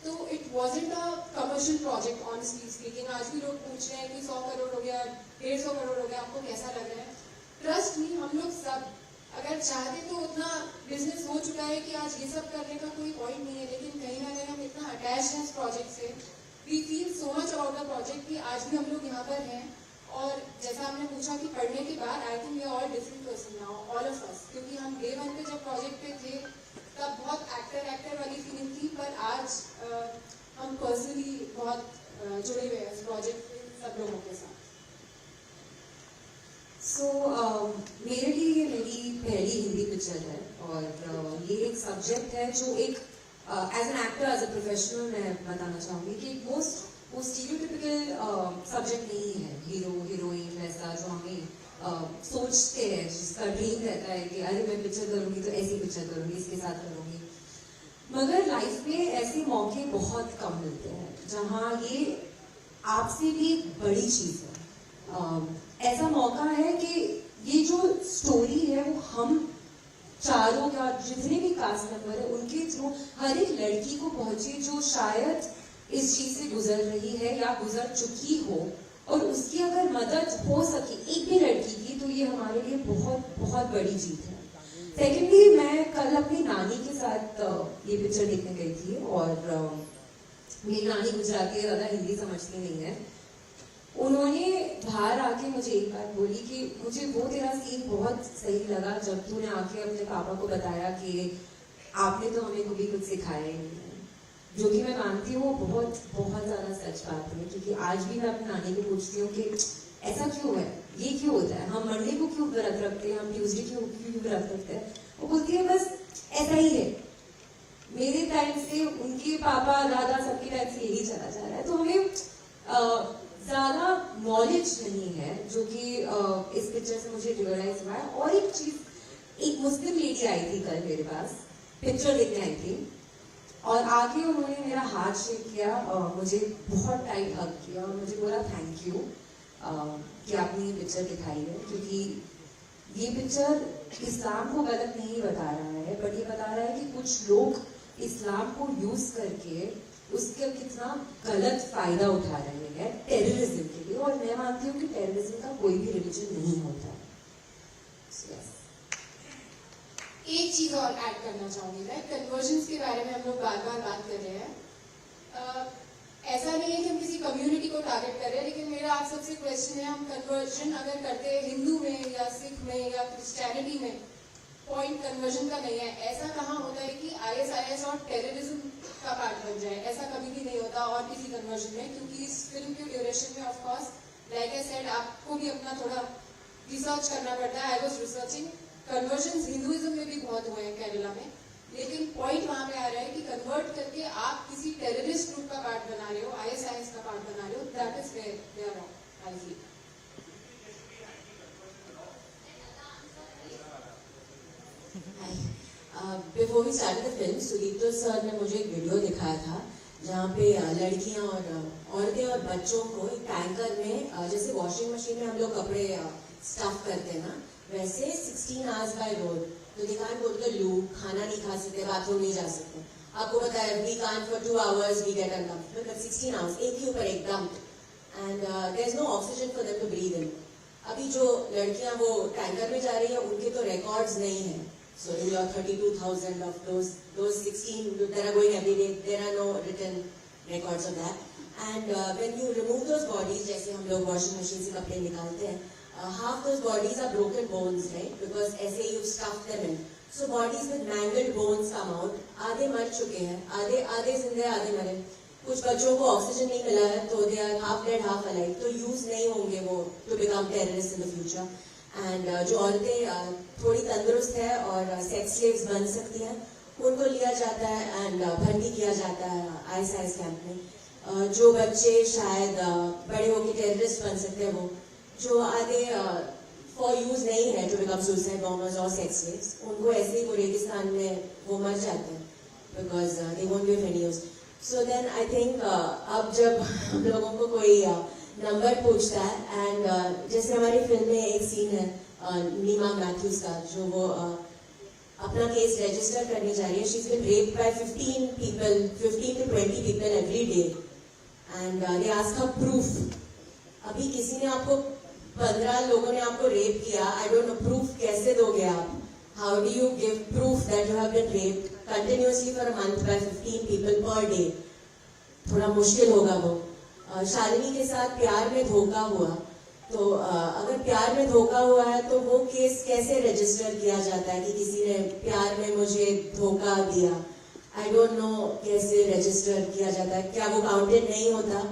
Speaker 4: तो it wasn't a commercial project. Honestly speaking, आज भी लोग पूछ रहे हैं कि 100 करोड़ हो गया, 150 करोड़ हो गया, आपको कैसा लग रहा है? ट्रस्ट मी, हम लोग सब अगर चाहते तो उतना बिजनेस हो चुका है कि आज ये सब करने का कोई पॉइंट नहीं है. लेकिन कहीं ना कहीं हम इतना अटैच हैं इस प्रोजेक्ट से, we feel so much about the project कि आज भी हम लोग यहाँ पर हैं. और जैसा आपने पूछा कि पढ़ने के बाद, I think we are all different person now, all of us. क्योंकि हम डे 1 पे जब प्रोजेक्ट पे थे तब बहुत एक्टर वाली फीलिंग थी, पर आज हम पर्सनली बहुत जुड़े हुए हैं इस प्रोजेक्ट पे सब लोगों के साथ.
Speaker 10: सो मेरे लिए ये मेरी पहली हिंदी पिक्चर है, और ये एक सब्जेक्ट है जो एक as an actor, as a professional मैं बताना चाहूँगी कि एक मोस्ट स्टीरियोटिपिकल सब्जेक्ट नहीं है. हीरो हीरोइन वैसा जो हमें सोचते हैं, जिसका ड्रीम रहता है कि अरे मैं पिक्चर करूँगी तो ऐसी पिक्चर करूँगी, इसके साथ करूँगी. मगर लाइफ में ऐसे मौके बहुत कम मिलते हैं जहाँ ये आपसे भी बड़ी चीज़ है. ऐसा मौका है कि ये जो स्टोरी है वो हम चारों का जितने भी कास्ट मेंबर है उनके थ्रू हर एक लड़की को पहुंचे जो शायद इस चीज से गुजर रही है या गुजर चुकी हो, और उसकी अगर मदद हो सके एक भी लड़की की, तो ये हमारे लिए बहुत बहुत बड़ी जीत है. सेकेंडली, मैं कल अपनी नानी के साथ ये पिक्चर देखने गई थी, और मेरी नानी गुजराती है, ज़्यादा हिंदी समझती नहीं है. उन्होंने बाहर आके मुझे एक बात बोली कि मुझे वो तेरा सीन बहुत सही लगा जब तूने आके अपने पापा को बताया कि आपने तो हमें कभी कुछ सिखाया ही नहीं है. जो कि मैं मानती हूँ बहुत बहुत ज़्यादा सच बात है, क्योंकि आज भी मैं अपनी नानी को पूछती हूँ कि ऐसा क्यों है, ये क्यों होता है, हम मंडे को क्यों व्रत रखते हैं, हम ट्यूसडे क्यों व्रत रखते हैं. वो बोलती है बस ऐसा ही है, मेरे टाइम से उनके पापा दादा सबके टाइम से यही चला जा रहा है. तो हमें ज़्यादा नॉलेज नहीं है, जो कि इस पिक्चर से मुझे रियलाइज हुआ है. और एक चीज़, एक मुस्लिम लेडी आई थी कल मेरे पास, पिक्चर देखने आई थी, और आके उन्होंने मेरा हाथ शेक किया, मुझे बहुत टाइट हग किया और मुझे बोला थैंक यू कि आपने ये पिक्चर दिखाई है. क्योंकि ये पिक्चर इस्लाम को गलत नहीं बता रहा है, बट ये बता रहा है कि कुछ लोग इस्लाम को यूज करके उसका कितना गलत फायदा उठा रहे हैं टेररिज्म के लिए. और मैं मानती हूँ कि टेररिज्म का कोई भी रिलीजन नहीं होता.
Speaker 4: एक चीज और ऐड करना चाहूंगी मैं, कन्वर्जन्स के बारे में हम लोग बार बार बात कर रहे हैं. ऐसा नहीं है कि हम किसी कम्युनिटी को टारगेट कर रहे हैं, लेकिन मेरा आप सबसे क्वेश्चन है, हम कन्वर्जन अगर करते हैं हिंदू में या सिख में या क्रिश्चियनिटी में, पॉइंट कन्वर्जन का नहीं है. ऐसा कहाँ होता है कि ISIS और टेररिज्म का पार्ट बन जाए, ऐसा कभी भी नहीं होता और किसी कन्वर्जन में. क्योंकि इस फिल्म के ड्यूरेशन में of course like I said आपको भी अपना थोड़ा रिसर्च करना पड़ता है. I was researching, conversion Hinduism में भी बहुत हुए हैं केरला में, लेकिन पॉइंट वहां पे आ रहा है कि कन्वर्ट करके आप किसी टेररिस्ट ग्रुप का पार्ट बना रहे हो, ISIS का पार्ट बना रहे हो, that is where they are wrong, I feel.
Speaker 10: Before we started the film, Sudipto sir ने मुझे एक वीडियो दिखाया था जहाँ पे लड़कियाँ और औरतें और बच्चों को एक टैंकर में, जैसे वॉशिंग मशीन में हम लोग कपड़े स्टफ करते हैं ना, वैसे 16 आवर्स बाय रोड. तो they can't go to the loo, खाना नहीं खा सकते, बाथरूम नहीं जा सकते. आपको पता है we can't for 2 hours we get a dump, but 16 hours एक ही ऊपर एक dump, and there is no oxygen for them to breathe in. अभी जो लड़कियां वो टैंकर में जा रही है उनके तो रिकॉर्ड्स नहीं है. So you are 32,000 of those 16 that are going every day. There are no written records of that. And when you remove those bodies, जैसे हम लोग washing machine से कपड़े निकालते हैं, half those bodies are broken bones, right? Because ऐसे you stuff them in. So bodies with mangled bones come out. आधे मर चुके हैं, आधे जिंदे आधे मरे. कुछ बच्चों को ऑक्सीजन नहीं मिला है तो they are half dead half alive. तो यूज नहीं होंगे वो to become terrorists in the future. And जो औरतें थोड़ी तंदुरुस्त है और सेक्स स्लेव्स बन सकती हैं, उनको लिया जाता है एंड भर्ती किया जाता है ISIS कैंप में. जो बच्चे शायद बड़े होकर टेररिस्ट बन सकते हैं, वो जो आधे फॉर यूज नहीं है टू बिकम सुसाइड बॉम्बर्स और सेक्स स्लेव्स, उनको ऐसे ही रेगिस्तान में वो मर जाते हैं because they won't be of any use. So then I think अब जब हम लोगों को कोई नंबर पूछता है एंड जैसे हमारी फिल्म में एक सीन है नीमा मैथ्यूज का, जो वो अपना केस रजिस्टर करने जा रही है. She is been raped by 15 to 20 people every day and they ask her proof. अभी किसी ने आपको 15 लोगों ने आपको रेप किया, आई डोंट नो प्रूफ कैसे दोगे आप? How do you give proof that you have been raped continuously for a month by 15 people per day? थोड़ा मुश्किल होगा वो. शालिनी के साथ प्यार में धोखा हुआ, तो अगर प्यार में धोखा हुआ है तो वो केस कैसे रजिस्टर किया जाता है कि किसी ने प्यार में मुझे धोखा दिया? आई डोंट नो कैसे रजिस्टर किया जाता है. क्या वो काउंटेड नहीं होता?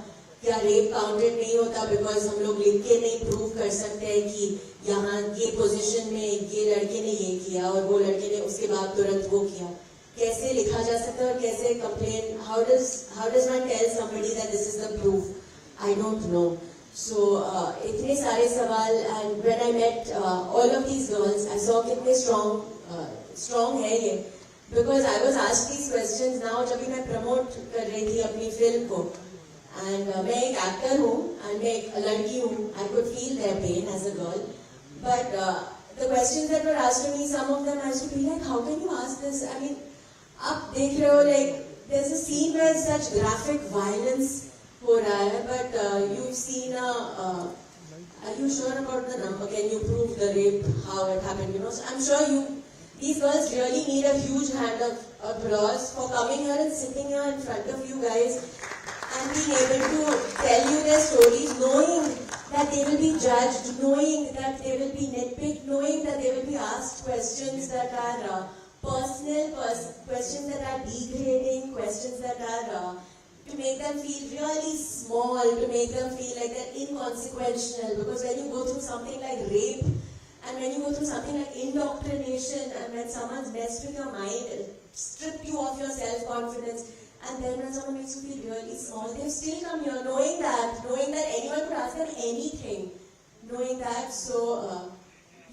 Speaker 10: क्या रेप काउंटेड नहीं होता बिकॉज हम लोग लिख के नहीं प्रूव कर सकते हैं कि यहाँ ये पोजीशन में ये लड़के ने ये किया और वो लड़के ने उसके बाद तुरंत वो किया? कैसे लिखा जा सकता है और कैसे complain? How does one tell somebody that this is the proof? I don't know. So इतने सारे सवाल and when I met all of these girls I saw कितने स्ट्रॉन्ग है ये, because I was asked these questions now जब भी मैं promote कर रही थी अपनी फिल्म को. एंड मैं एक एक्टर हूँ एंड मैं एक लड़की हूँ. I could feel their pain as a girl, but the questions that were asked me, some of them I used to be like, how can you ask this? I mean आप देख रहे हो like there is a scene where such graphic violence हो रहा है, but you've seen are you sure about the number? Can you prove the rape, how it happened? You know, so I'm sure these girls really need a huge hand of applause for coming here and sitting here in front of you guys and being able to tell you their stories, knowing that they will be judged, knowing that they will be nitpicked, knowing that they will be asked questions that are personal, questions that are degrading, questions that are to make them feel really small, to make them feel like they're inconsequential. Because when you go through something like rape, and when you go through something like indoctrination, and when someone's messed with your mind, stripped you of your self-confidence, and then when someone makes you feel really small, they've still come here knowing that anyone could ask them anything, knowing that. So,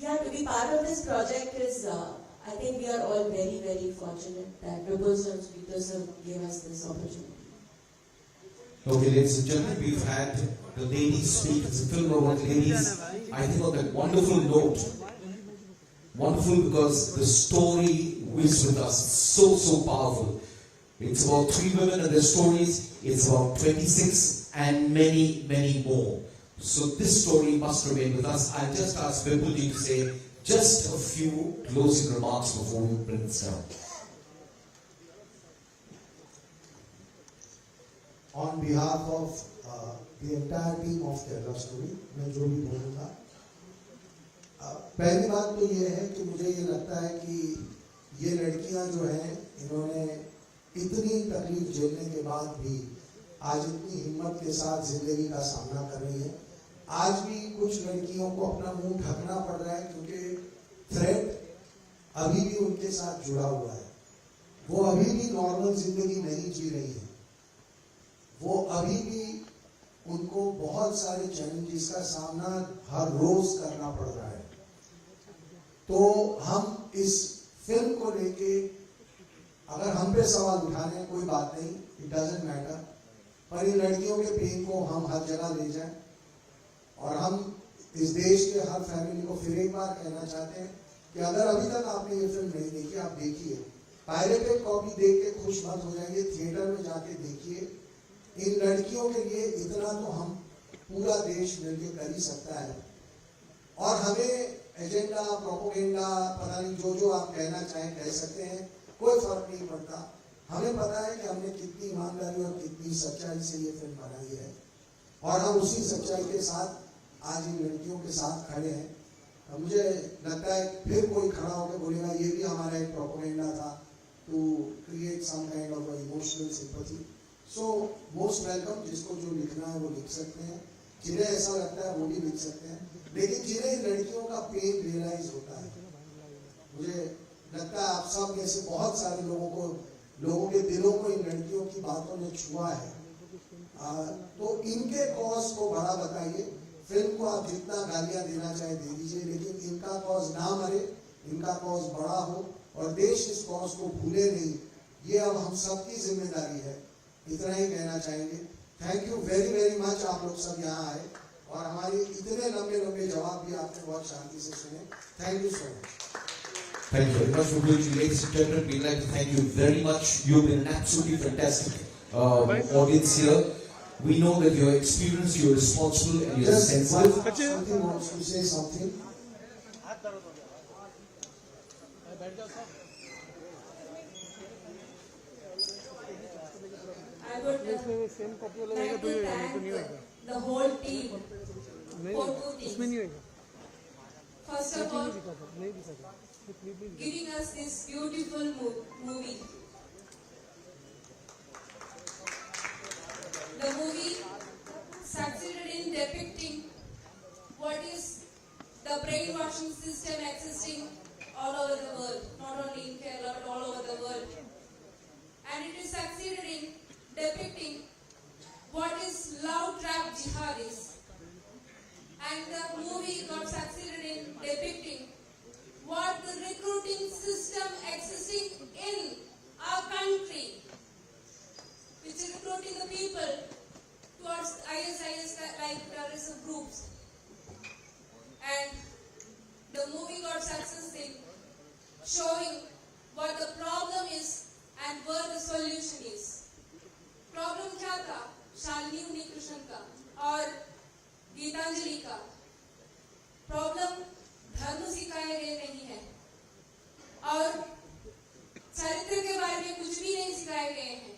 Speaker 10: yeah, to be part of this project is, I think we are all very, very fortunate that Vipul sir gave us this opportunity.
Speaker 7: Okay, ladies and gentlemen, we've had the ladies speak. It's a film about ladies. I think on that wonderful note, wonderful because the story is with us, so powerful. It's about 3 women and their stories. It's about 26 and many more. So this story must remain with us. I'll just ask Vipul ji to say just a few closing remarks before we bring this down.
Speaker 2: On behalf of the entire team of Kerala Story, मैं जो भी बोलूँगा, पहली बात तो ये है कि मुझे ये लगता है कि ये लड़कियाँ जो हैं, इन्होंने इतनी तकलीफ झेलने के बाद भी आज इतनी हिम्मत के साथ जिंदगी का सामना कर रही है. आज भी कुछ लड़कियों को अपना मुंह ढकना पड़ रहा है क्योंकि थ्रेट अभी भी उनके साथ जुड़ा हुआ है. वो अभी भी नॉर्मल जिंदगी नहीं जी रही है. वो अभी भी उनको बहुत सारे चैलेंजेस का सामना हर रोज करना पड़ रहा है. तो हम इस फिल्म को लेके अगर हम पे सवाल उठाने कोई बात नहीं, इट डजंट मैटर, पर इन लड़कियों के पेन को हम हर जगह ले जाएं. और हम इस देश के हर फैमिली को फिर एक बार कहना चाहते हैं कि अगर अभी तक आपने ये फिल्म नहीं देखी, आप देखिए. पायरेटेड कॉपी देख के खुश मत हो जाइए, थिएटर में जाके देखिए. इन लड़कियों के लिए इतना तो हम पूरा देश मिलकर कर ही सकता है. और हमें एजेंडा, प्रोपोगेंडा, पता नहीं जो आप कहना चाहें कह सकते हैं, कोई फर्क नहीं पड़ता. हमें पता है कि हमने कितनी ईमानदारी और कितनी सच्चाई से ये फिल्म बनाई है और हम उसी सच्चाई के साथ आज इन लड़कियों के साथ खड़े हैं. मुझे लगता है फिर कोई खड़ा होकर बोलेगा ये भी हमारा एक प्रोपेगेंडा था to create some kind of emotional sympathy. So most welcome. जिसको जो लिखना है वो लिख सकते हैं, जिन्हें ऐसा लगता है वो भी लिख सकते हैं, लेकिन जिन्हें लड़कियों का पेन रियलाइज होता है, मुझे लगता है आप सब में से बहुत सारे लोगों के दिलों को इन लड़कियों की बातों ने छुआ है. तो इनके कॉज को बड़ा बताइए. फिल्म को आप जितना गालियां देना चाहे दे दीजिए, लेकिन इनका कॉज ना मरे, इनका कॉज बड़ा हो और देश इस कॉज को भूले नहीं. ये अब हम सबकी जिम्मेदारी है. इतना ही कहना चाहेंगे. Thank you very very much. आप लोग सब यहाँ आए और हमारे इतने लंबे लंबे जवाब भी आपने बहुत शांति से सुने. Thank you so much.
Speaker 7: Thank you very much for going to ladies and gentlemen. We'd like to thank you very much. You've been an absolutely fantastic audience here. We know that you're experienced, you're responsible, and you're sensitive.
Speaker 2: Something wants to say something.
Speaker 8: I would like to thank the whole team for two things. First of all, giving us this beautiful movie. The movie succeeded in depicting what is the brainwashing system existing all over the world, not only in Kerala but all over the world. And it is succeeded in depicting what is love trap jihad is. And the movie got succeeded in depicting what the recruiting system existing in our country, which is recruiting the people towards ISIS like terrorism groups. And the movie got success in showing what the problem is and where the solution is. Problem क्या था? शालिनी उन्नीकृष्णन का और गीतांजलि का. Problem धर्म सिखाए गए नहीं है और चरित्र के बारे में कुछ भी नहीं सिखाए गए हैं.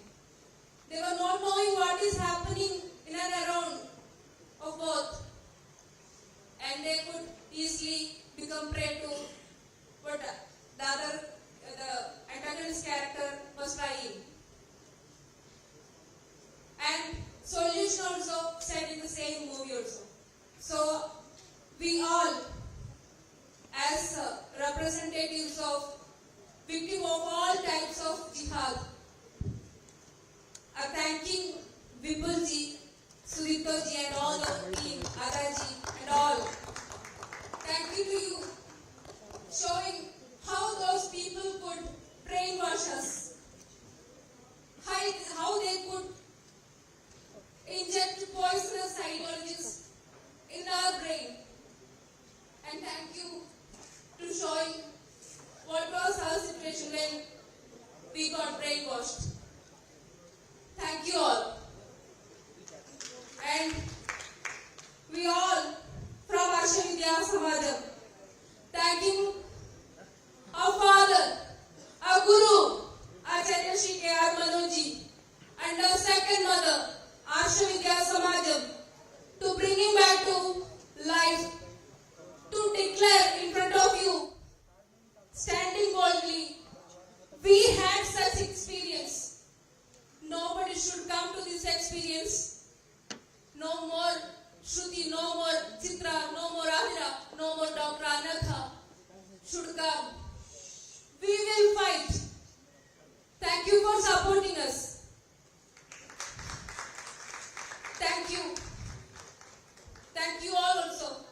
Speaker 8: They were not knowing what is happening in and around of both, and they could easily become prey to what the antagonist character was trying. And solution also said in the same movie also. So we all, as representatives of victims of all types of jihad, are thanking Vipul ji, Sudipto ji and all your team, Ada ji and all. Thank you to you, showing how those people could brainwash us, how they could inject poisonous ideologies in our brain. And thank you to showing what was our situation when we got brainwashed. Thank you all. And we all from Arsha Vidya Samajam thanking our father, our guru, Acharya Shri K.R. Manoj ji, and our second mother, Arsha Vidya Samajam, to bring him back to life, to declare in front of you, standing boldly, we had such experience. Nobody should come to this experience. No more Shruti, no more Chitra, no more Ahira, no more Dr. Anatha should come. We will fight. Thank you for supporting us. Thank you. Thank you all also.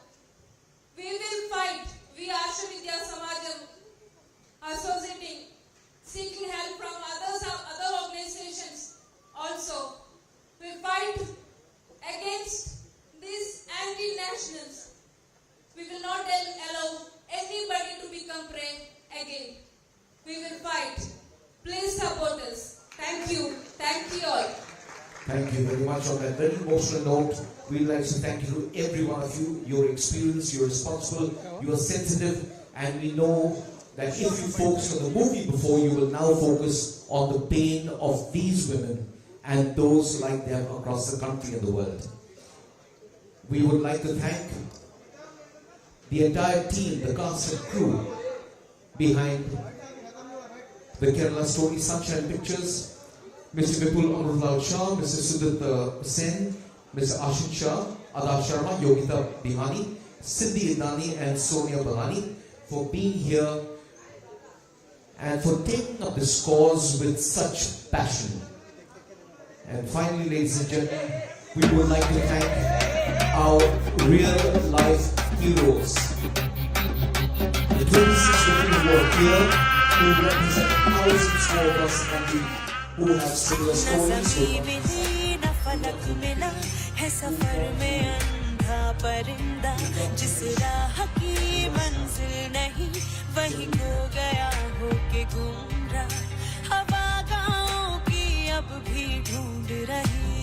Speaker 8: We will fight. We Arsha Vidya Samajam associating, seeking help from other organizations also. We fight against these anti-nationals. We will not allow anybody to become prey again. We will fight. Please support us. Thank you. Thank you all.
Speaker 7: Thank you very much. On that very emotional note, we'd like to thank you to every one of you. You're experienced, you're responsible, you're sensitive, and we know that if you focus on the movie before, you will now focus on the pain of these women and those like them across the country and the world. We would like to thank the entire team, the cast and crew behind the Kerala Story Sunshine Pictures, Mr. Vipul Amrutlal Shah, Mr. Sudit Sen, Mr. Ashin Shah, Adar Sharma, Yogita Bihani, Cindy Indani and Sonia Balani for being here and for taking up this cause with such passion. And finally, ladies and gentlemen, we would like to thank our real life heroes. The 26 women who are here, who represent thousands more across the country, who have similar stories with
Speaker 11: हवा गाँव की अब भी ढूंढ रही